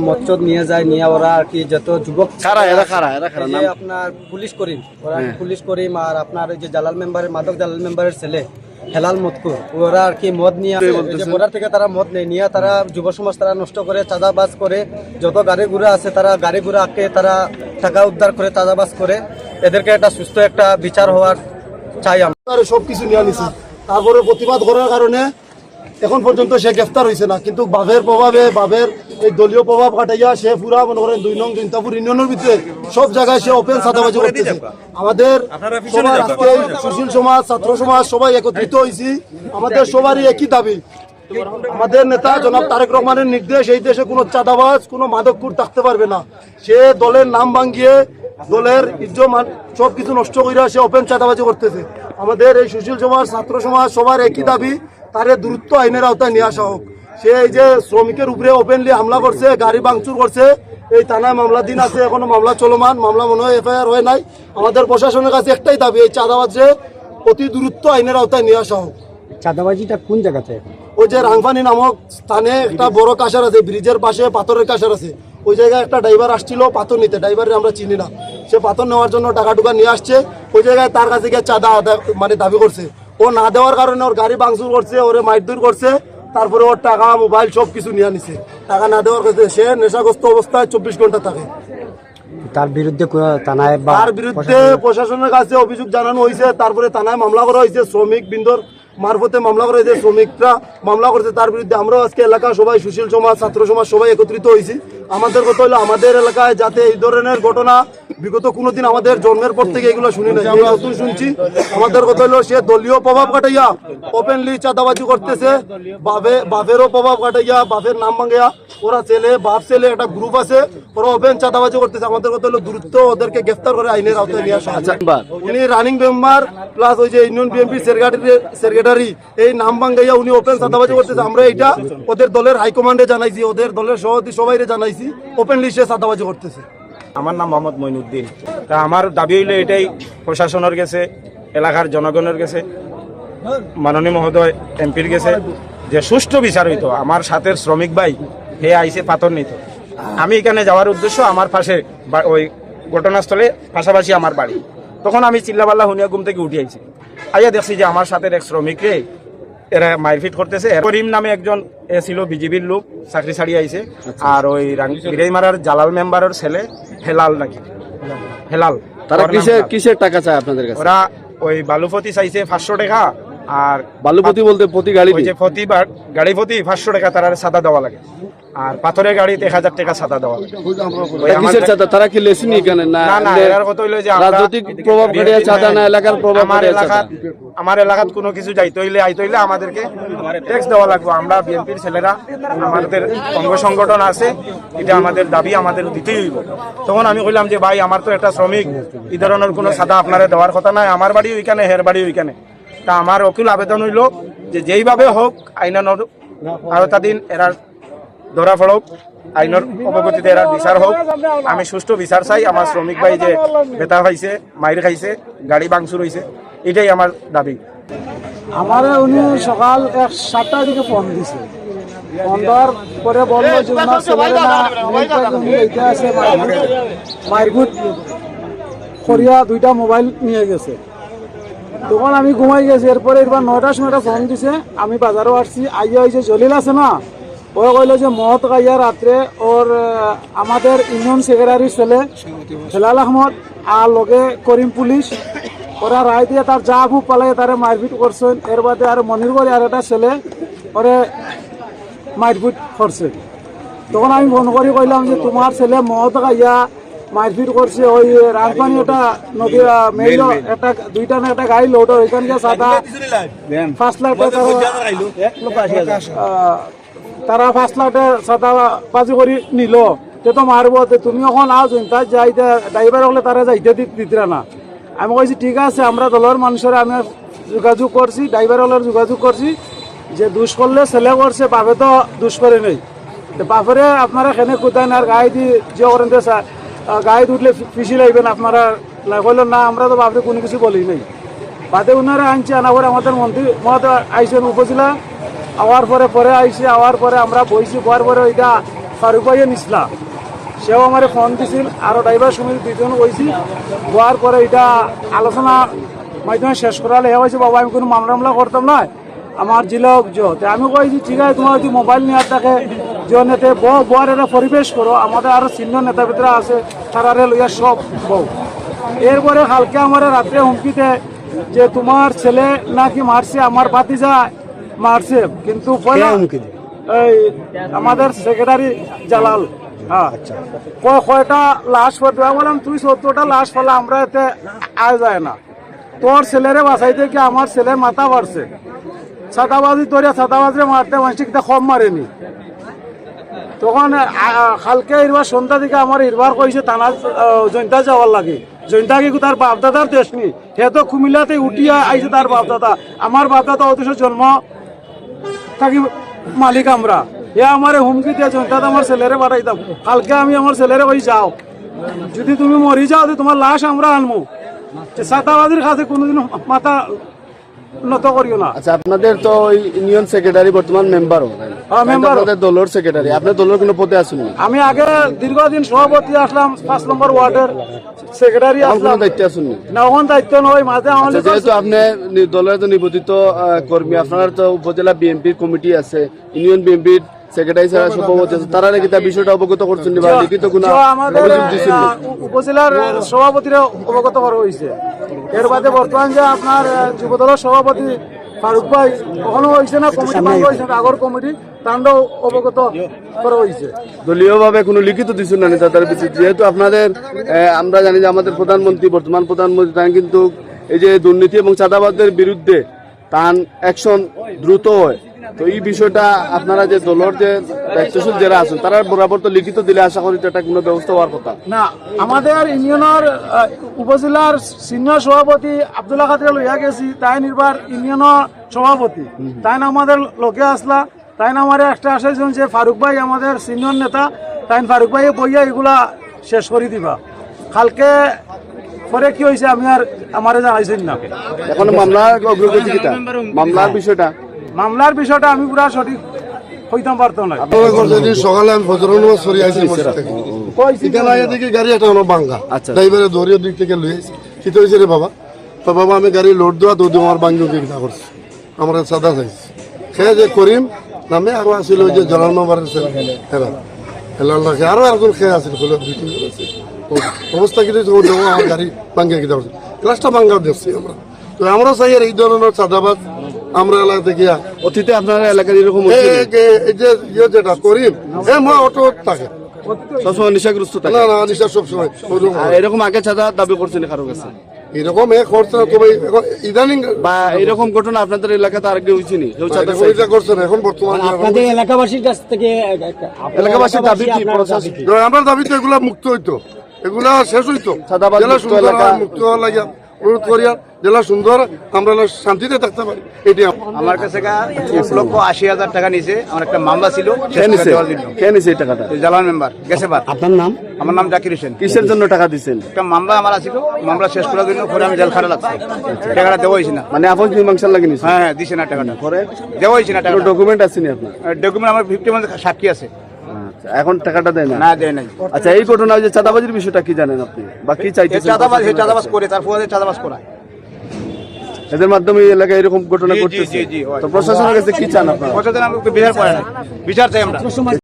মচ্চদ নিয়ে যায়, নিয়ে ওরা আর কি যত যুবক আপনার পুলিশ করিম, ওরা পুলিশ করিম আর আপনার ওই যে জালাল মেম্বারের মাদক জালাল মেম্বারের ছেলে হেলাল মতকুর, ওরা আর কি মদ নিয়ে বর্ডার থেকে তারা মদ নিয়ে তারা যুব সমাজ তারা নষ্ট করে, চাঁদাবাজ করে, যত গাড়ি ঘোড়া আছে তারা গাড়ি ঘোড়া আঁকে তারা টাকা উদ্ধার করে চাঁদাবাজ করে। এদেরকে একটা সুস্থ একটা বিচার হওয়ার চাই আমরা। সবকিছু নিয়ে নিছে, তারপরে প্রতিবাদ করার কারণে এখন পর্যন্ত সে গ্রেফতার হয়েছে না, কিন্তু বাবের প্রভাবে বাবের এই দলীয় প্রভাব কাটাইয়া সে পুরা মনে করেন 2 নং জৈন্তাপুর ইউনিয়নের ভিতরে সব জায়গায় সে ওপেন চাঁদাবাজি করতেছে। আমাদের সবার আজকে সুশীল সমাজ, ছাত্র সমাজ সবাই একত্রিত হয়েছি, আমাদের সবারই একই দাবি, আমাদের নেতা জনাব তারেক রহমানের নির্দেশ, এই দেশে কোনো চাঁদাবাজ কোনো মাদকখোর থাকতে পারবে না। সে দলের নাম ভাঙিয়ে দলের ইজ্জত সবকিছু নষ্ট করে সে ওপেন চাঁদাবাজি করতেছে। আমাদের এই সুশীল সমাজ, ছাত্র সমাজ সবার একই দাবি, তারে দ্রুত আইনের আওতায় নিয়ে আসা হোক। সে এই যে শ্রমিকের উপরে ওপেনলি হামলা করছে, গাড়ি ভাঙচুর করছে, এই থানায় মামলা দিন আছে, এখনো মামলা চলমান, মামলা মনে হয় এফআইআর হয় নাই। আমাদের প্রশাসনের কাছে একটাই দাবি, এই চাঁদাবাজে অতি দ্রুত আইনের আওতায় নিয়ে আসা হোক। চাঁদাবাজিটা কোন জায়গাতে? ওই যে রাংপানি নামক স্থানে একটা বড় কাঁসার আছে, ব্রিজের পাশে পাথরের কাঁসার আছে, ওই জায়গায় একটা ড্রাইভার আসছিল পাথর নিতে, ড্রাইভারের আমরা চিনি না, সে পাথর নেওয়ার জন্য টাকা টুকা নিয়ে আসছে, ওই জায়গায় তার কাছে গিয়ে চাঁদা মানে দাবি করছে, ও না দেওয়ার কারণে ওর গাড়ি ভাঙচুর করছে, ওরে মারধর করছে, তারপরে ওর টাকা মোবাইল সব কিছু নিয়ে নিছে। টাকা না দেওয়ার কাছে সে নেশাগ্রস্ত অবস্থায় 24 ঘন্টা থাকে। তার বিরুদ্ধে প্রশাসনের কাছে অভিযোগ জানানো হয়েছে, তারপরে থানায় মামলা করা হয়েছে, শ্রমিক বৃন্দর মারফতে মামলা করা হয়েছে, শ্রমিকরা মামলা করছে তার বিরুদ্ধে। আমরাও আজকে এলাকা সবাই সুশীল সমাজ, ছাত্র সমাজ সবাই একত্রিত হয়েছি। আমাদের কথা হলো আমাদের এলাকায় যাতে এই ধরনের ঘটনা বিগত কোনোদিন আমাদের জন্মের পর থেকে এগুলো শুনি না, আমরা নতুন শুনছি। আমাদের কথা হলো সে দলীয় প্রভাব কাটাইয়া ওপেনলি চাঁদাবাজি করতেছে, বাপেরও প্রভাব কাটাইয়া বাপের নাম ভাঙিয়া ওরা ছেলে বাপ ছেলে একটা গ্রুপ আছে, ওরা ওপেন চাঁদাবাজি করতেছে। আমাদের কথা হলো দ্রুত ওদেরকে গ্রেফতার করে আইনের আওতায় নিয়ে আসা। উনি রানিং মেম্বার প্লাস ওই যে ইউনিয়ন বিএনপি সেক্রেটারি, এই নাম ভাঙাইয়া উনি ওপেন চাঁদাবাজি করতেছে। আমরা এটা ওদের দলের হাইকমান্ডে জানাইছি, ওদের দলের সভাপতি সবাই জানাইছি, ওপেনলি সে চাঁদাবাজি করতেছে। আমার নাম মোহাম্মদ মঈনুদ্দিন। তা আমার দাবি হইলে এটাই প্রশাসনের কাছে, এলাকার জনগণের কাছে, মাননীয় মহোদয় এমপির কাছে, যে সুষ্ঠু বিচার হইতো। আমার সাথে শ্রমিক ভাই হে আইসে পাথর নিত, আমি এখানে যাওয়ার উদ্দেশ্য আমার পাশে ওই ঘটনাস্থলে পাশাপাশি আমার বাড়ি। তখন আমি চিল্লাপাল্লা হুনিয়া ঘুম থেকে উঠে আইছি, আইয়া দেখছি যে আমার সাথে এক শ্রমিককে এরা মারপিট করতেছে। করিম নামে একজন এ ছিল বিজেপির লোক, চাকরি ছাড়ি আইছে। আর ওই বিরাইমারার জালাল মেম্বারের ছেলে হেলাল নাকি হেলাল, তারা কিসের টাকা চায় আপনাদের কাছে? ওরা ওই বালুপতি চাইছে 500 টাকা। আর বালুপতি বলতে প্রতি গাড়ি গাড়ি প্রতি 500 টাকা তারা সাদা দেওয়া লাগে, আর পাথরের গাড়িতে 1000 টাকা সাদা দেওয়া লাগে। তারা কি লেসিনি এখানে? না, এর কথা হইলো যে রাজনৈতিক প্রভাব খাটিয়ে চাঁদা না, এলাকার প্রভাব আমার এলাকাত কোনো কিছু যাইতে হইলে আইতে হইলে আমাদেরকে ট্যাক্স দেওয়া লাগবে। আমরা বিএনপির ছেলেরা, আমাদের অঙ্গ সংগঠন আছে, এটা আমাদের দাবি, আমাদের দিতেই হইব। তখন আমি কইলাম যে ভাই আমার তো একটা শ্রমিক, এই ধরনের কোনো সাদা আপনারা দেওয়ার কথা নাই, আমার বাড়ি ওইখানে, হের বাড়ি ওইখানে। তা আমার অকিল আবেদন হইল যে যেইভাবে হোক আইনের আওতাধীন এরা ধরা পড়ক, আইনের অবগতিতে এরা বিচার হোক। আমি সুষ্ঠু বিচার চাই। আমার শ্রমিক ভাই যে বেতা খাইছে, মাইর খাইছে, গাড়ি ভাঙচুর হয়েছে, এটাই আমার দাবি। আমার উনি সকাল 7টার দিকে ফোন দিছে, ফোন দেওয়ার পরে বললো যে ওনার ছেলেরা আছে মাইরগুট করিয়া 2টা মোবাইল নিয়ে গেছে। তখন আমি ঘুমাই গেছি। এরপরে এবার 9টার সময় ফোন দিছে, আমি বাজারও আসছি। আইয়া হয়েছে জলিল আছে না, ও কইল যে মহৎ গাইয়া রাত্রে ওর আমাদের ইউনিয়ন সেক্রেটারির ছেলে হেলাল আহমদ আর লগে করিম পুলিশ, ওরা রায় দিয়ে তার যা ভুক পালাই তারে মারপিট করছেন। এর বাদে আর মনির করে আর একটা ছেলে ওরে মারপিট করছে। তখন আমি ফোন করে কইলাম যে তোমার ছেলে মহৎ গাইয়া মারপিট করছে, ওই রাজপানি একটা নদী মেইল একটা 2টা না একটা গাড়ি লোড, ওইখানে সাদা 5 লাখ টাকা তারা 5 লাখ চাঁদাবাজি করে নিল তে তো মারবো তে তুমি এখন আও জনতা যাইতে ড্রাইভার হলে তারা যাইতে দিতরা না আমি কইছি ঠিক আছে আমরা দলের মানুষের আমি যোগাযোগ করছি ড্রাইভার হলের যোগাযোগ করছি যে দুষ করলে ছেলে করছে বাপে তো দুষ করে নেই বাপরে আপনারা এখানে কোথায় না গায়ে দিয়ে যে করেন গায়ে উঠলে পিছি লাগবেন আপনারা বললেন না আমরা তো বাপরে কোনো কিছু বলি নাই বাদে ওনারা আনছে আনা পরে আমাদের মন্ত্রী মহোদয় আইসেন উপজেলা আওয়ার পরে আইসে আওয়ার পরে আমরা বইছি বয়ার পরে ওইটা ফারুক ভাইয়ে নিসলা সেও আমার ফোন দিছিল আরও ড্রাইভার সমিতি দুইজন বইছি বয়ার পরে এটা আলোচনা মাধ্যমে শেষ করালে হে হয়েছে বাবা আমি কোনো মামলা করতাম না আমার জেলা অভিযোগ আমি কইছি ঠিক আছে তোমার যদি মোবাইল নেওয়ার থাকে যে নেতে বর এটা পরিবেশ করো আমাদের আরও সিনিয়র নেতা ভিতরে আছে তারারে লইয়া সব বউ এরপরে কালকে আমার রাত্রে হুমকিতে যে তোমার ছেলে নাকি মারছে আমার ভাতিজা মারছে কিন্তু এই আমাদের সেক্রেটারি জালাল হ্যাঁ কয়টা লাশ পড়বে বললাম তুই 70টা লাশ ফেলা আমরা এতে আয় যায় না তোর ছেলেরে বাঁচাইতে কি আমার ছেলের মাথা বাড়ছে ছাতাবাজি তোরে ছাতাবাজি মারতে মানসিকটা কম মারেনি তখন কালকে এবার সন্ধ্যা দিকে আমার এবার কইছে থানা জয়ন্তা যাওয়ার লাগে জয়ন্তা কি তার বাপদাদার দেশ নি সে তো কুমিল্লাতে উঠিয়া আইছে তার বাপদাদা আমার বাপদাদা অথচ জন্ম থাকি মালিক আমরা এ আমার হুমকি দিয়ে জয়ন্তা আমার ছেলেরে পাঠাইতাম কালকে আমি আমার ছেলেরে কই যাও যদি তুমি মরি যাও তোমার লাশ আমরা আনবো ছাতাবাজির কাছে কোনোদিন মাথা নত করিও না। আচ্ছা আপনাদের তো ওই ইউনিয়ন সেক্রেটারি বর্তমান মেম্বারও আপনাদের দলের সেক্রেটারি আপনার দলের কোনো পদে আছেন? আমি আগে দীর্ঘদিন সভাপতি আসলাম 5 নম্বর ওয়ার্ডের সেক্রেটারি আসলাম দায়িত্ব আছেন না এখন দায়িত্ব নয় মাঝে আমাদের যেহেতু আপনি দলের তো নিবন্ধিত কর্মী আপনার তো উপজেলা বিএনপির কমিটি আছে ইউনিয়ন বিএনপির সেক্রেটারি ছাড়া সভাপতি আছে তারা নাকি তার বিষয়টা অবগত করছেন বা লিখিত কোনো আমাদের উপজেলার সভাপতিরা অবগত করা হয়েছে এর বাদে বর্তমান যে আপনার যুবদলের সভাপতি ফারুক ভাই কখনো হয়েছে না কমিটি ভাঙ্গ হয়েছে আগর কমিটি তাণ্ডব অবগত করা হয়েছে দলীয়ভাবে কোনো লিখিত দিচ্ছেন না নেতা তার পিছিয়ে যেহেতু আপনাদের আমরা জানি যে আমাদের প্রধানমন্ত্রী বর্তমান প্রধানমন্ত্রী তার কিন্তু এই যে দুর্নীতি এবং চাঁদাবাজদের বিরুদ্ধে তার অ্যাকশন দ্রুত হয় তো এই বিষয়টা আপনারা যে দলের যে দায়িত্বশীল যারা আছেন তারা বরাবর তো লিখিত দিলে আশা করি তো এটা কোনো ব্যবস্থা হওয়ার কথা না আমাদের ইউনিয়নের উপজেলার সিনিয়র সভাপতি আব্দুল্লাহ খাতিরা লইয়া গেছি তাই নির্বার ইউনিয়নের সভাপতি তাই আমাদের লোকে আসলা তাই আমার একটা আসাইছেন যে ফারুক ভাই আমাদের সিনিয়র নেতা তাই ফারুক ভাই বইয়া এগুলা শেষ করে দিবা কালকে পরে কি হয়েছে আমি আর আমারে জানাইছেন না এখন মামলার অগ্রগতি কিটা মামলার বিষয়টা আমি পুরা সঠিক হইতাম পারতো না সকালে আমি ফজরের নামাজ পড়ি আইছি মসজিদ থেকে এখানে আইয়া দেখি গাড়ি একটা হলো ভাঙ্গা ড্রাইভারের দৌড়িয়ে দিক থেকে লুই আইছি কি তো হয়েছে রে বাবা তো বাবা আমি গাড়ি লোড দেওয়া দৌড় আমার বাঙ্গিকে কিনা করছি আমার সাদা চাইছি সে যে করিম নামে আরো আসিল ওই যে জলাল নম্বরের হেলা হেলাল রাখে আরো একজন খেয়ে আসিল বলে 2-3 জন আছে অবস্থা কিন্তু আমার গাড়ি ভাঙ্গিয়ে কিনা করছি ক্লাসটা ভাঙ্গা দেখছি আমরা তো আমরা চাই আর এই ধরনের চাঁদাবাজ আমরা এলাকা থেকে অতীতে আপনার এলাকার এরকম যেটা করিম অটো থাকে সবসময় নেশাগ্রস্ত থাকে না না নেশা সবসময় এরকম আগে চাঁদা দাবি করছেন কারো কাছে এরকম করছে না তবে ইদানিং বা এরকম ঘটনা আপনাদের এলাকাতে আর কেউ হয়েছিনি কেউ চাঁদা করছে না এখন বর্তমানে আপনাদের এলাকাবাসীর কাছ থেকে এলাকাবাসীর দাবি কি আমরা দাবি তো এগুলা মুক্ত হইতো এগুলা শেষ হইতো চাঁদাবাজ মুক্ত হওয়া লাগে অনুরোধ করিয়া জেলা সুন্দর আমরা শান্তিতে থাকতে পারি এটি আমার কাছে 1,80,000 টাকা নিছে আমার একটা মামলা ছিল কে নিছে এই টাকাটা জালাল মেম্বার গেছে বাদ আপনার নাম আমার নাম জাকির হোসেন কিসের জন্য টাকা দিচ্ছেন একটা মামলা আমার ছিল মামলা শেষ করার জন্য পরে আমি জেল খাটা লাগছে টাকাটা দেওয়া হয়েছে না মানে আপন মীমাংসা লাগে নিছে হ্যাঁ দিছে না টাকাটা পরে দেওয়া হয়েছে না টাকা ডকুমেন্ট আছে নি আপনার ডকুমেন্ট আমার 50 মধ্যে সাক্ষী আছে এখন টাকাটা দেয় না না দেয় নাই আচ্ছা এই ঘটনা যে চাঁদাবাজির বিষয়টা কি জানেন আপনি বা কি চাইতেছেন চাঁদাবাজ করে তারপরে চাঁদাবাজ করায় এদের মাধ্যমে এই এলাকায় এরকম ঘটনা ঘটতেছে তো প্রশাসনের কাছে কি চান আপনারা প্রশাসন আমাকে বিচার করে না বিচার চাই আমরা